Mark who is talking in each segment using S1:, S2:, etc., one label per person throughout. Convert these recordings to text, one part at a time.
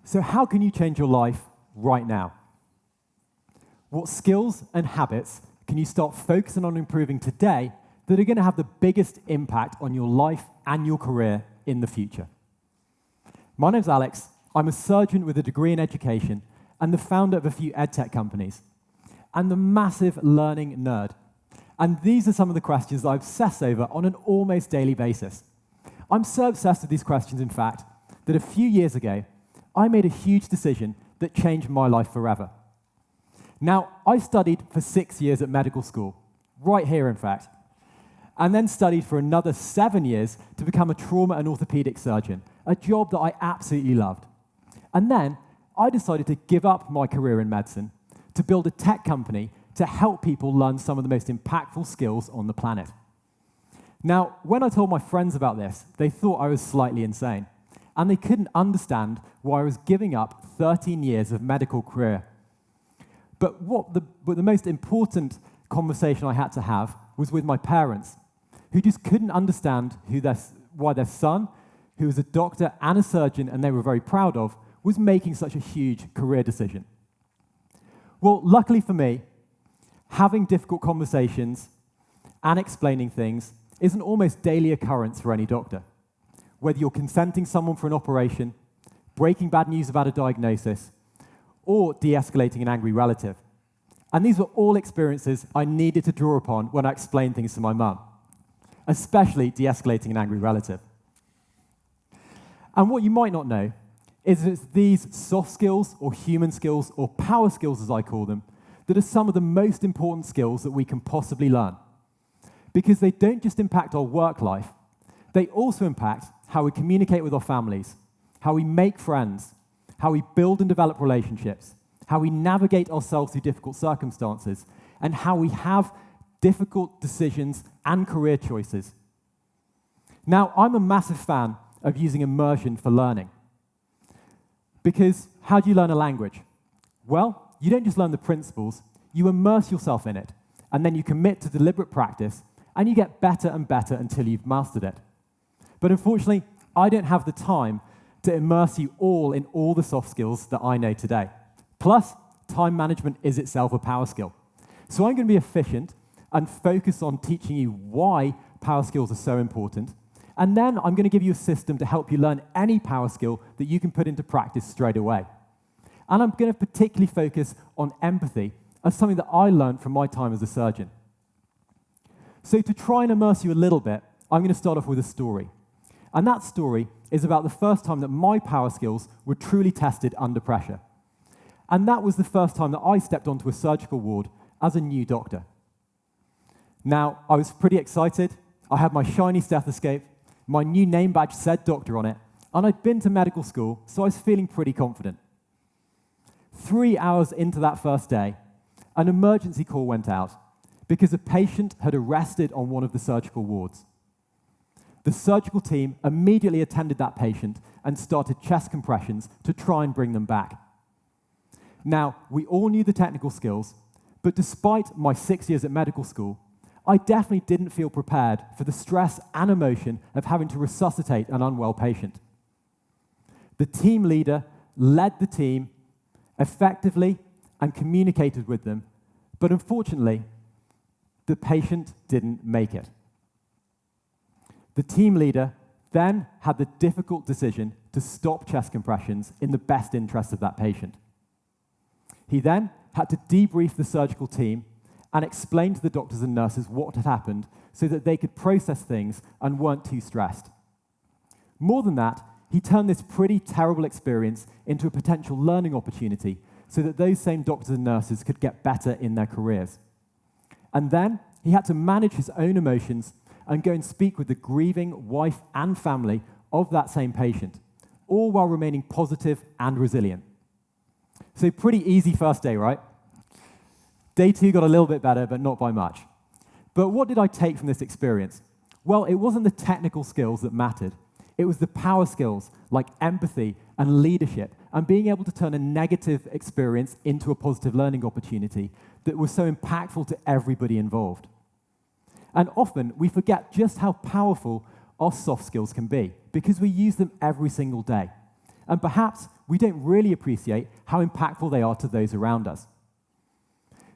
S1: So how can you change your life right now? What skills and habits can you start focusing on improving today that are going to have the biggest impact on your life and your career in the future? My name's Alex. I'm a surgeon with a degree in education and the founder of a few edtech companies. I'm the massive learning nerd. And these are some of the questions that I obsess over on an almost daily basis. I'm so obsessed with these questions, in fact, that a few years ago, I made a huge decision that changed my life forever. Now, I studied for 6 years at medical school, right here, in fact, and then studied for another 7 years to become a trauma and orthopedic surgeon, a job that I absolutely loved. And then I decided to give up my career in medicine to build a tech company to help people learn some of the most impactful skills on the planet. Now, when I told my friends about this, they thought I was slightly insane, and they couldn't understand why I was giving up 13 years of medical career. But the most important conversation I had to have was with my parents, who just couldn't understand why their son, who was a doctor and a surgeon and they were very proud of, was making such a huge career decision. Well, luckily for me, having difficult conversations and explaining things is an almost daily occurrence for any doctor. Whether you're consenting someone for an operation, breaking bad news about a diagnosis, or de-escalating an angry relative. And these were all experiences I needed to draw upon when I explained things to my mum, especially de-escalating an angry relative. And what you might not know is that it's these soft skills, or human skills, or power skills as I call them, that are some of the most important skills that we can possibly learn. Because they don't just impact our work life, they also impact how we communicate with our families, how we make friends, how we build and develop relationships, how we navigate ourselves through difficult circumstances, and how we have difficult decisions and career choices. Now, I'm a massive fan of using immersion for learning. Because how do you learn a language? Well, you don't just learn the principles, you immerse yourself in it, and then you commit to deliberate practice, and you get better and better until you've mastered it. But unfortunately, I don't have the time to immerse you all in all the soft skills that I know today. Plus, time management is itself a power skill. So I'm going to be efficient and focus on teaching you why power skills are so important. And then I'm going to give you a system to help you learn any power skill that you can put into practice straight away. And I'm going to particularly focus on empathy as something that I learned from my time as a surgeon. So to try and immerse you a little bit, I'm going to start off with a story. And that story is about the first time that my power skills were truly tested under pressure. And that was the first time that I stepped onto a surgical ward as a new doctor. Now, I was pretty excited. I had my shiny stethoscope, my new name badge said doctor on it, and I'd been to medical school, so I was feeling pretty confident. 3 hours into that first day, an emergency call went out because a patient had arrested on one of the surgical wards. The surgical team immediately attended that patient and started chest compressions to try and bring them back. Now, we all knew the technical skills, but despite my 6 years at medical school, I definitely didn't feel prepared for the stress and emotion of having to resuscitate an unwell patient. The team leader led the team effectively and communicated with them, but unfortunately, the patient didn't make it. The team leader then had the difficult decision to stop chest compressions in the best interest of that patient. He then had to debrief the surgical team and explain to the doctors and nurses what had happened so that they could process things and weren't too stressed. More than that, he turned this pretty terrible experience into a potential learning opportunity so that those same doctors and nurses could get better in their careers. And then he had to manage his own emotions and go and speak with the grieving wife and family of that same patient, all while remaining positive and resilient. So pretty easy first day, right? Day 2 got a little bit better, but not by much. But what did I take from this experience? Well, it wasn't the technical skills that mattered. It was the power skills like empathy and leadership and being able to turn a negative experience into a positive learning opportunity that was so impactful to everybody involved. And often we forget just how powerful our soft skills can be because we use them every single day. And perhaps we don't really appreciate how impactful they are to those around us.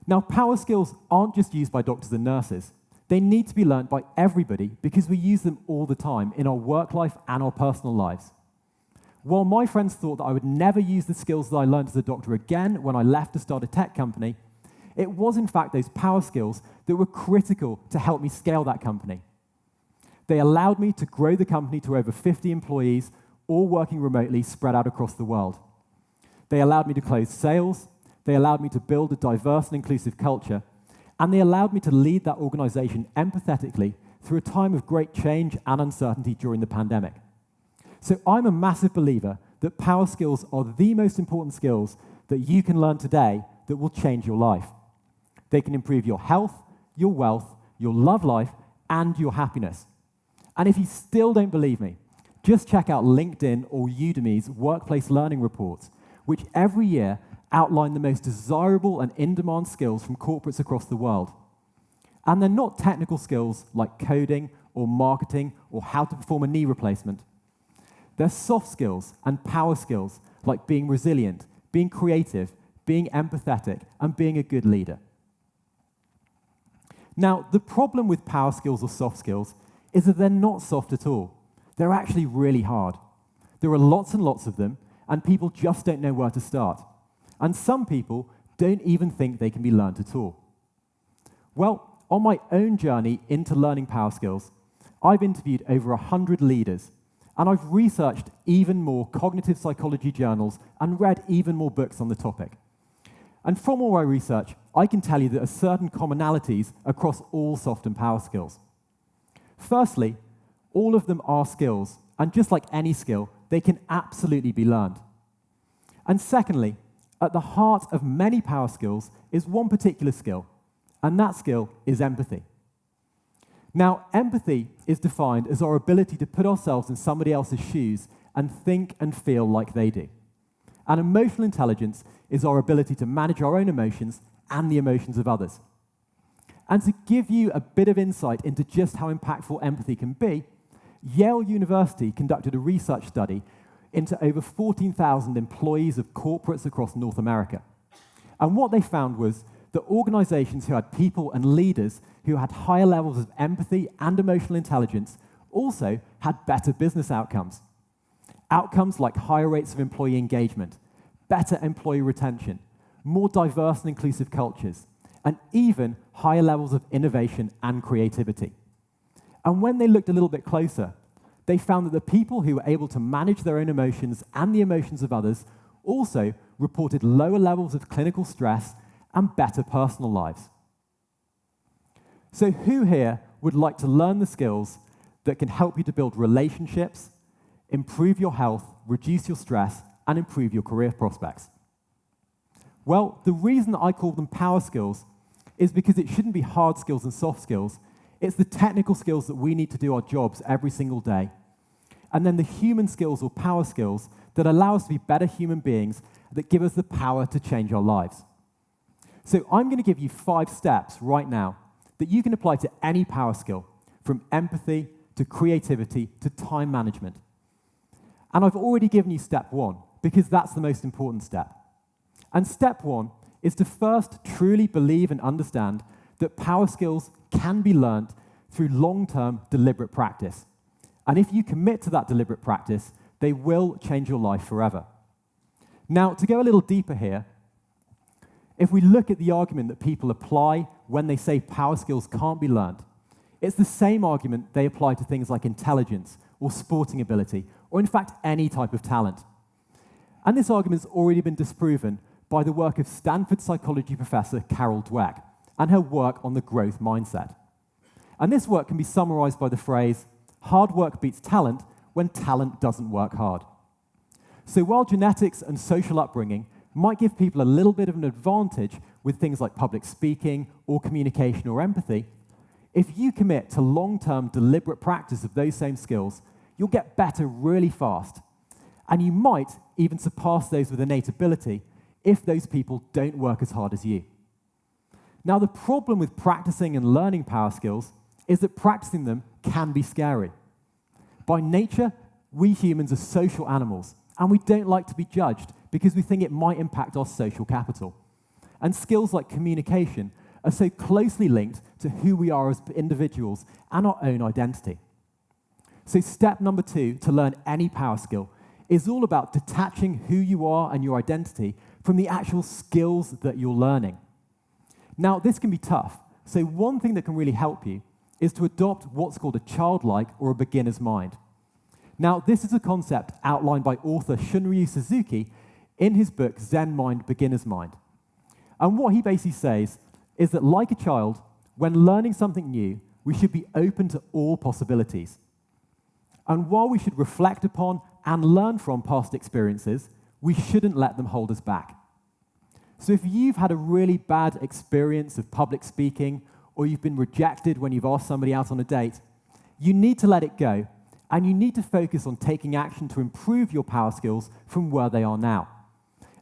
S1: Now, power skills aren't just used by doctors and nurses. They need to be learned by everybody because we use them all the time in our work life and our personal lives. While my friends thought that I would never use the skills that I learned as a doctor again when I left to start a tech company, it was in fact those power skills that were critical to help me scale that company. They allowed me to grow the company to over 50 employees, all working remotely, spread out across the world. They allowed me to close sales, they allowed me to build a diverse and inclusive culture, and they allowed me to lead that organization empathetically through a time of great change and uncertainty during the pandemic. So I'm a massive believer that power skills are the most important skills that you can learn today that will change your life. They can improve your health, your wealth, your love life, and your happiness. And if you still don't believe me, just check out LinkedIn or Udemy's workplace learning reports, which every year outline the most desirable and in-demand skills from corporates across the world. And they're not technical skills like coding or marketing or how to perform a knee replacement. They're soft skills and power skills like being resilient, being creative, being empathetic, and being a good leader. Now, the problem with power skills or soft skills is that they're not soft at all. They're actually really hard. There are lots and lots of them, and people just don't know where to start. And some people don't even think they can be learned at all. Well, on my own journey into learning power skills, I've interviewed over 100 leaders, and I've researched even more cognitive psychology journals and read even more books on the topic. And from all my research, I can tell you that there are certain commonalities across all soft and power skills. Firstly, all of them are skills, and just like any skill, they can absolutely be learned. And secondly, at the heart of many power skills is one particular skill, and that skill is empathy. Now, empathy is defined as our ability to put ourselves in somebody else's shoes and think and feel like they do. And emotional intelligence is our ability to manage our own emotions and the emotions of others. And to give you a bit of insight into just how impactful empathy can be, Yale University conducted a research study into over 14,000 employees of corporates across North America. And what they found was that organizations who had people and leaders who had higher levels of empathy and emotional intelligence also had better business outcomes. Outcomes like higher rates of employee engagement, better employee retention, more diverse and inclusive cultures, and even higher levels of innovation and creativity. And when they looked a little bit closer, they found that the people who were able to manage their own emotions and the emotions of others also reported lower levels of clinical stress and better personal lives. So who here would like to learn the skills that can help you to build relationships, improve your health, reduce your stress, and improve your career prospects? Well, the reason that I call them power skills is because it shouldn't be hard skills and soft skills. It's the technical skills that we need to do our jobs every single day. And then the human skills or power skills that allow us to be better human beings that give us the power to change our lives. So I'm going to give you 5 steps right now that you can apply to any power skill, from empathy to creativity to time management. And I've already given you step 1, because that's the most important step. And step 1 is to first truly believe and understand that power skills can be learned through long-term deliberate practice. And if you commit to that deliberate practice, they will change your life forever. Now, to go a little deeper here, if we look at the argument that people apply when they say power skills can't be learned, it's the same argument they apply to things like intelligence or sporting ability, or in fact, any type of talent. And this argument has already been disproven by the work of Stanford psychology professor Carol Dweck and her work on the growth mindset. And this work can be summarized by the phrase, hard work beats talent when talent doesn't work hard. So while genetics and social upbringing might give people a little bit of an advantage with things like public speaking or communication or empathy, if you commit to long-term deliberate practice of those same skills, you'll get better really fast. And you might even surpass those with innate ability if those people don't work as hard as you. Now, the problem with practicing and learning power skills is that practicing them can be scary. By nature, we humans are social animals, And we don't like to be judged because we think it might impact our social capital. And skills like communication are so closely linked to who we are as individuals and our own identity. So step number 2 to learn any power skill is all about detaching who you are and your identity from the actual skills that you're learning. Now, this can be tough. So one thing that can really help you is to adopt what's called a childlike or a beginner's mind. Now, this is a concept outlined by author Shunryu Suzuki in his book Zen Mind, Beginner's Mind. And what he basically says is that, like a child, when learning something new, we should be open to all possibilities. And while we should reflect upon and learn from past experiences, we shouldn't let them hold us back. So if you've had a really bad experience of public speaking, or you've been rejected when you've asked somebody out on a date, you need to let it go, and you need to focus on taking action to improve your power skills from where they are now.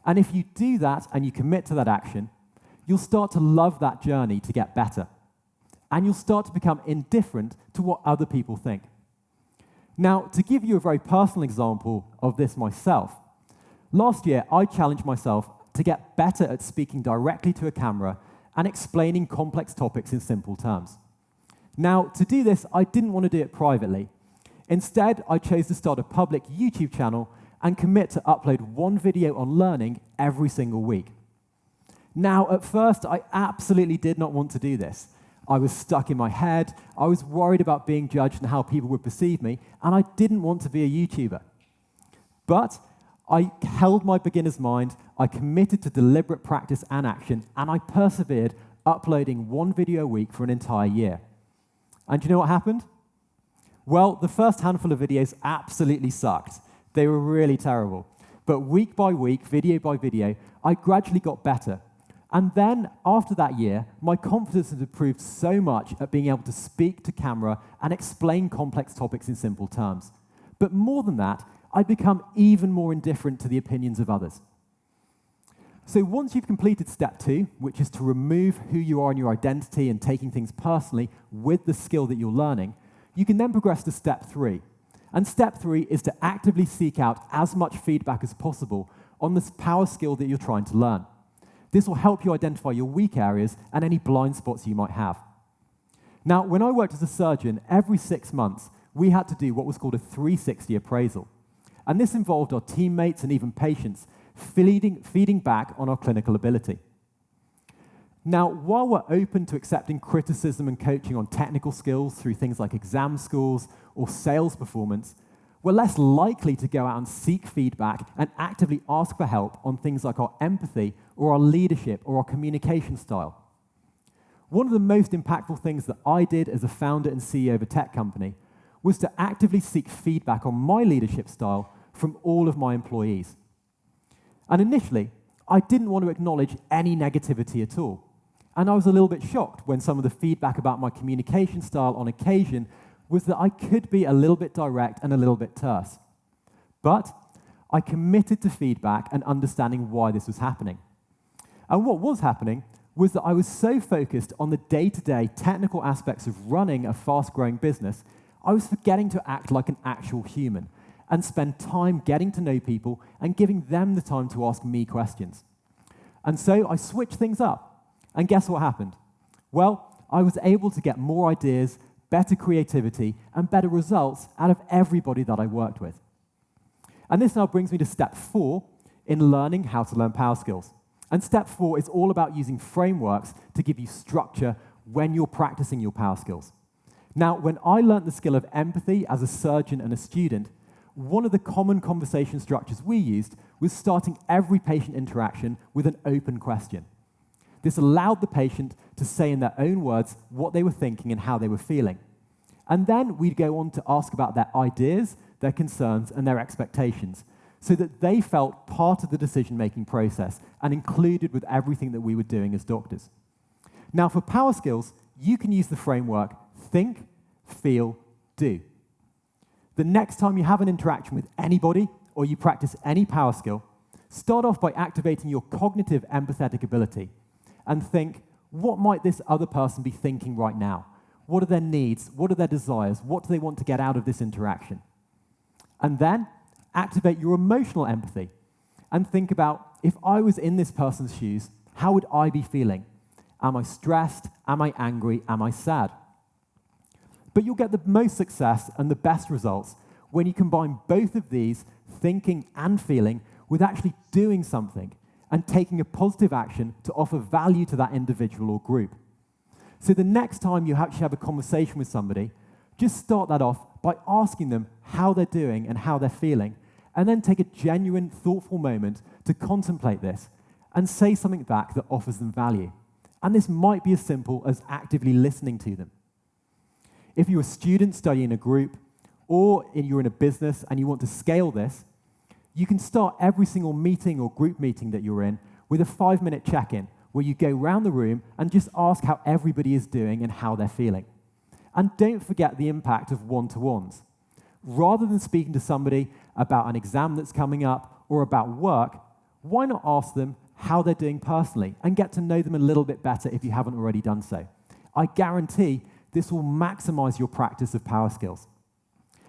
S1: And if you do that and you commit to that action, you'll start to love that journey to get better. And you'll start to become indifferent to what other people think. Now, to give you a very personal example of this myself, last year I challenged myself to get better at speaking directly to a camera and explaining complex topics in simple terms. Now, to do this, I didn't want to do it privately. Instead, I chose to start a public YouTube channel and commit to upload one video on learning every single week. Now, at first, I absolutely did not want to do this. I was stuck in my head, I was worried about being judged and how people would perceive me, and I didn't want to be a YouTuber. But I held my beginner's mind, I committed to deliberate practice and action, and I persevered, uploading one video a week for an entire year. And do you know what happened? Well, the first handful of videos absolutely sucked. They were really terrible. But week by week, video by video, I gradually got better. And then, after that year, my confidence had improved so much at being able to speak to camera and explain complex topics in simple terms. But more than that, I'd become even more indifferent to the opinions of others. So once you've completed step 2, which is to remove who you are and your identity and taking things personally with the skill that you're learning, you can then progress to step 3. And step 3 is to actively seek out as much feedback as possible on this power skill that you're trying to learn. This will help you identify your weak areas and any blind spots you might have. Now, when I worked as a surgeon, every 6 months, we had to do what was called a 360 appraisal. And this involved our teammates and even patients feeding back on our clinical ability. Now, while we're open to accepting criticism and coaching on technical skills through things like exam scores or sales performance, we're less likely to go out and seek feedback and actively ask for help on things like our empathy or our leadership or our communication style. One of the most impactful things that I did as a founder and CEO of a tech company was to actively seek feedback on my leadership style from all of my employees. And initially, I didn't want to acknowledge any negativity at all. And I was a little bit shocked when some of the feedback about my communication style on occasion was that I could be a little bit direct and a little bit terse. But I committed to feedback and understanding why this was happening. And what was happening was that I was so focused on the day-to-day technical aspects of running a fast-growing business, I was forgetting to act like an actual human and spend time getting to know people and giving them the time to ask me questions. And so I switched things up. And guess what happened? Well, I was able to get more ideas, better creativity, and better results out of everybody that I worked with. And this now brings me to step 4 in learning how to learn power skills. And step 4 is all about using frameworks to give you structure when you're practicing your power skills. Now, when I learned the skill of empathy as a surgeon and a student, one of the common conversation structures we used was starting every patient interaction with an open question. This allowed the patient to say in their own words what they were thinking and how they were feeling. And then we'd go on to ask about their ideas, their concerns, and their expectations, so that they felt part of the decision-making process and included with everything that we were doing as doctors. Now, for power skills, you can use the framework think, feel, do. The next time you have an interaction with anybody or you practice any power skill, start off by activating your cognitive empathetic ability and think, what might this other person be thinking right now? What are their needs? What are their desires? What do they want to get out of this interaction? And then activate your emotional empathy and think about, if I was in this person's shoes, how would I be feeling? Am I stressed? Am I angry? Am I sad? But you'll get the most success and the best results when you combine both of these, thinking and feeling, with actually doing something and taking a positive action to offer value to that individual or group. So the next time you actually have a conversation with somebody, just start that off by asking them how they're doing and how they're feeling, and then take a genuine, thoughtful moment to contemplate this and say something back that offers them value. And this might be as simple as actively listening to them. If you're a student studying in a group, or you're in a business and you want to scale this, you can start every single meeting or group meeting that you're in with a 5-minute check-in where you go around the room and just ask how everybody is doing and how they're feeling. And don't forget the impact of one-to-ones. Rather than speaking to somebody about an exam that's coming up or about work, why not ask them how they're doing personally and get to know them a little bit better if you haven't already done so? I guarantee this will maximize your practice of power skills.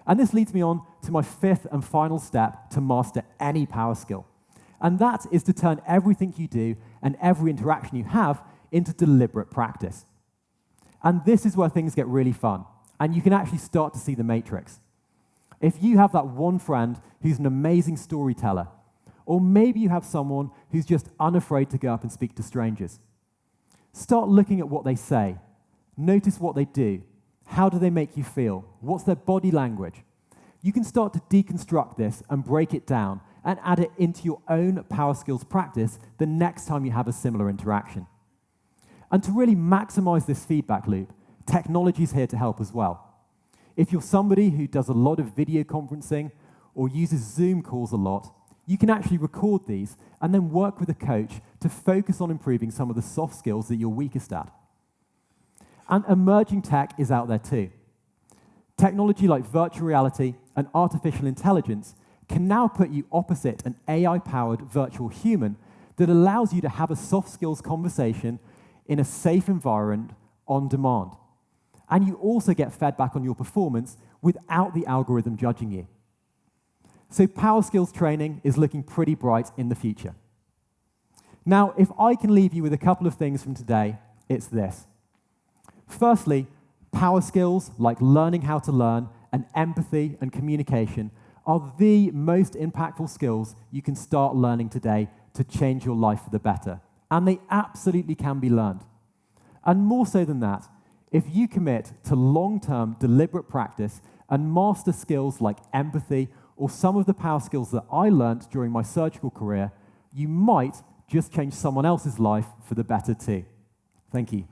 S1: And this leads me on to my 5th and final step to master any power skill. And that is to turn everything you do and every interaction you have into deliberate practice. And this is where things get really fun, and you can actually start to see the matrix. If you have that one friend who's an amazing storyteller, or maybe you have someone who's just unafraid to go up and speak to strangers, start looking at what they say. Notice what they do. How do they make you feel? What's their body language? You can start to deconstruct this and break it down and add it into your own power skills practice the next time you have a similar interaction. And to really maximize this feedback loop, technology is here to help as well. If you're somebody who does a lot of video conferencing or uses Zoom calls a lot, you can actually record these and then work with a coach to focus on improving some of the soft skills that you're weakest at. And emerging tech is out there too. Technology like virtual reality and artificial intelligence can now put you opposite an AI-powered virtual human that allows you to have a soft skills conversation in a safe environment on demand. And you also get feedback on your performance without the algorithm judging you. So power skills training is looking pretty bright in the future. Now, if I can leave you with a couple of things from today, it's this. Firstly, power skills like learning how to learn and empathy and communication are the most impactful skills you can start learning today to change your life for the better. And they absolutely can be learned. And more so than that, if you commit to long-term deliberate practice and master skills like empathy or some of the power skills that I learned during my surgical career, you might just change someone else's life for the better too. Thank you.